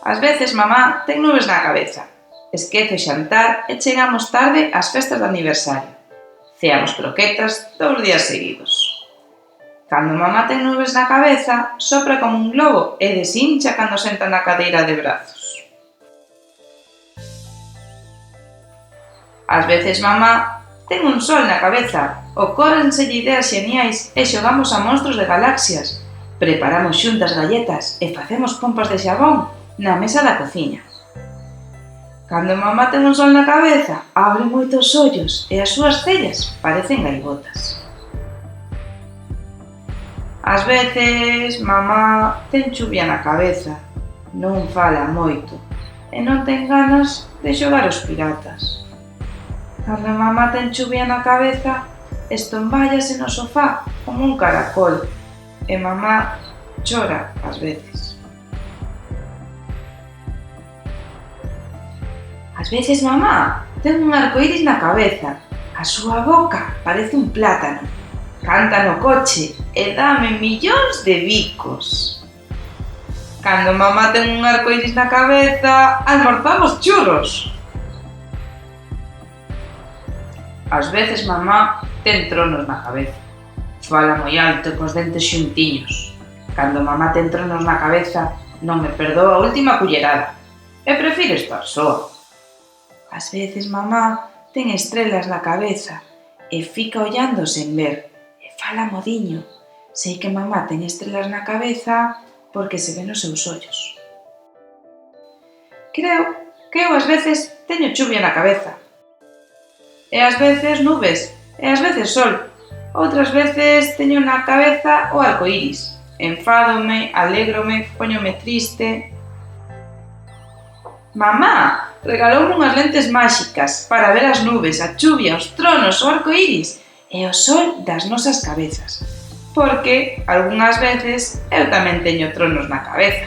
Ás veces mamá ten nubes na cabeza, esquece o xantar e chegamos tarde ás festas de aniversario. Ceamos croquetas 2 días seguidos. Cando mamá ten nubes na cabeza, sopra como un globo e deshincha cando senta na cadeira de brazos. Ás veces mamá ten un sol na cabeza, ocórrenselle ideas xeniais e xogamos a monstros de galaxias. Preparamos xuntas galletas e facemos pompas de xabón na mesa da cociña. Cando mamá ten un sol na cabeza, abre moitos ollos e as súas cellas parecen gaivotas. Ás veces mamá ten chuvia na cabeza, non fala moito e non ten ganas de xogar aos piratas. Cando mamá ten chuvia na cabeza, estomvállase no sofá como un caracol e mamá chora ás veces. Ás veces mamá ten un arcoíris na cabeza, a súa boca parece un plátano, canta no coche e dáme millóns de bicos. Cando mamá ten un arcoíris na cabeza, almorzamos churros. Ás veces mamá ten tronos na cabeza, fala moi alto e cos dentes xuntiños. Cando mamá ten tronos na cabeza, non me perdoa a última cullerada e prefire estar soa. Ás veces mamá ten estrelas na cabeza e fica ollando sen ver e fala modiño. Sei que mamá ten estrelas na cabeza porque se ve nos seus ollos. Creo que eu ás veces teño chuvia na cabeza. E ás veces nubes, e ás veces sol. Outras veces teño na cabeza o arcoíris. Enfádome, alégrome, póñome triste. Mamá regaloume unhas lentes máxicas para ver as nubes, a chuvia, os tronos, o arcoíris e o sol das nosas cabezas. Porque, algunhas veces, eu tamén teño tronos na cabeza.